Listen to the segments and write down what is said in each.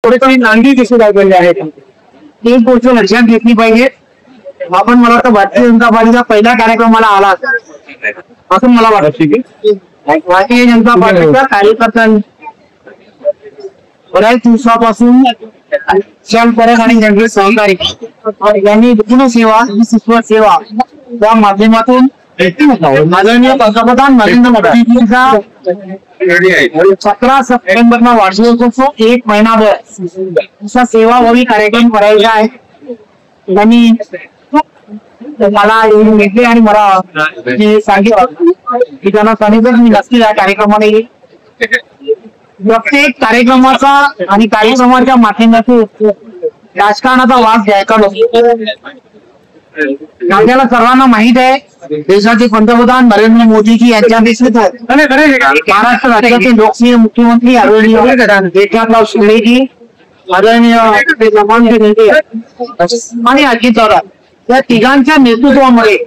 थोडीशी नांदी दिसू लागलेली आहे. एक गोष्ट लक्षात घेतली पाहिजे. आपण मला वाटतं भारतीय जनता पार्टीचा पहिला कार्यक्रमाला आला असं मला वाटतं. भारतीय जनता पार्टीच्या कार्यकर्त्यांनी बऱ्याच दिवसापासून श्याम परब आणि त्यांचे सहकारी यांनी विपुल सेवा विश्व सेवा त्या माध्यमातून आदरणीय पंतप्रधान नरेंद्र मोदींचा 17 सप्टेंबरला वाढदिवस एक महिनाभर असा सेवाभावी कार्यक्रम करायचा आहे. त्यांनी मला भेटले आणि मला सांगितलं की त्यांना सांगितलं मी नक्की या कार्यक्रमाला येईल. प्रत्येक कार्यक्रमाचा आणि कार्यक्रमाच्या माध्यमातून राजकारणाचा वास घ्यायचा नसतो. आपल्याला सर्वांना माहित आहे देशाचे पंतप्रधान नरेंद्र मोदीजी यांच्या महाराष्ट्र राज्याचे लोकप्रिय मुख्यमंत्री आदरणीय एकनाथराव शिंदेजी आदरणीय आणि अजित पवार या तिघांच्या नेतृत्वामध्ये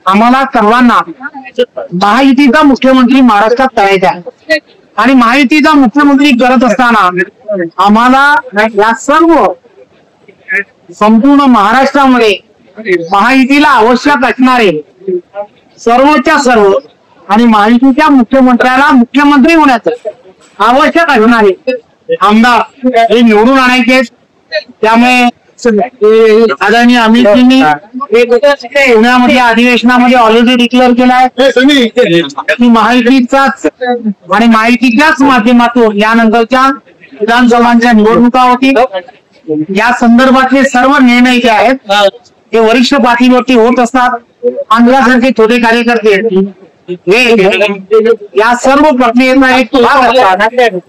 आम्हाला सर्वांना महायुतीचा मुख्यमंत्री महाराष्ट्रात करायचा आहे. आणि महायुतीचा मुख्यमंत्री करत असताना आम्हाला या सर्व संपूर्ण महाराष्ट्रामध्ये महायुतीला आवश्यक असणारे सर्वच्या सर्व आणि महायुतीच्या मुख्यमंत्र्याला मुख्यमंत्री होण्याचं आवश्यक असणारे आमदार हे निवडून आणायचे. त्यामुळे आदरणीय अमितजींनी पुण्यामध्ये अधिवेशनामध्ये ऑलरेडी डिक्लेअर केलाय की महायुतीचाच आणि महायुतीच्याच माध्यमातून यानंतरच्या विधानसभांच्या निवडणुका होतील. या संदर्भातले सर्व निर्णय जे आहेत ते वरिष्ठ पातळीवरती होत असतात. आमच्यासारखे छोटे कार्यकर्ते हे या सर्व प्रक्रियेचा एक भाग असतात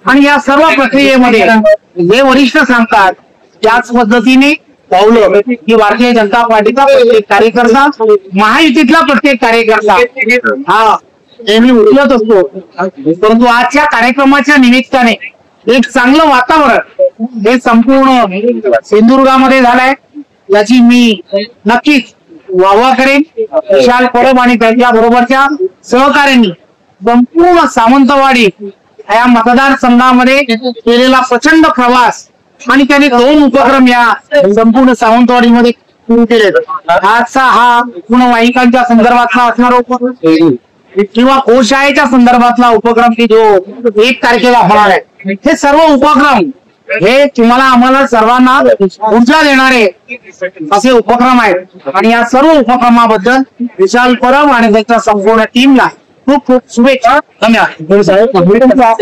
आणि या सर्व प्रक्रियेमध्ये जे वरिष्ठ सांगतात त्याच पद्धतीने पावलं की भारतीय जनता पार्टीचा प्रत्येक कार्यकर्ता महायुतीतला प्रत्येक कार्यकर्ता हा नेहमी उचलत असतो. परंतु आजच्या कार्यक्रमाच्या निमित्ताने एक चांगलं वातावरण हे संपूर्ण सिंधुदुर्गामध्ये झालंय याची मी नक्कीच वाहवा करेन. विशाल परब आणि त्यांच्या बरोबरच्या सहकार्यांनी संपूर्ण सावंतवाडी या मतदारसंघामध्ये केलेला प्रचंड प्रवास आणि त्यांनी 2 उपक्रम या संपूर्ण सावंतवाडीमध्ये सुरू केले. आजचा हा गुणवाहिकांच्या संदर्भातला असणारा उपक्रम किंवा गोशाळेच्या संदर्भातला उपक्रम की जो 1 तारखेला होणार आहे हे सर्व उपक्रम हे तुम्हाला आम्हाला सर्वांना ऊर्जा देणारे असे उपक्रम आहेत. आणि या सर्व उपक्रमाबद्दल विशाल परब आणि त्यांच्या संपूर्ण टीमला खूप खूप शुभेच्छा. धन्यवाद.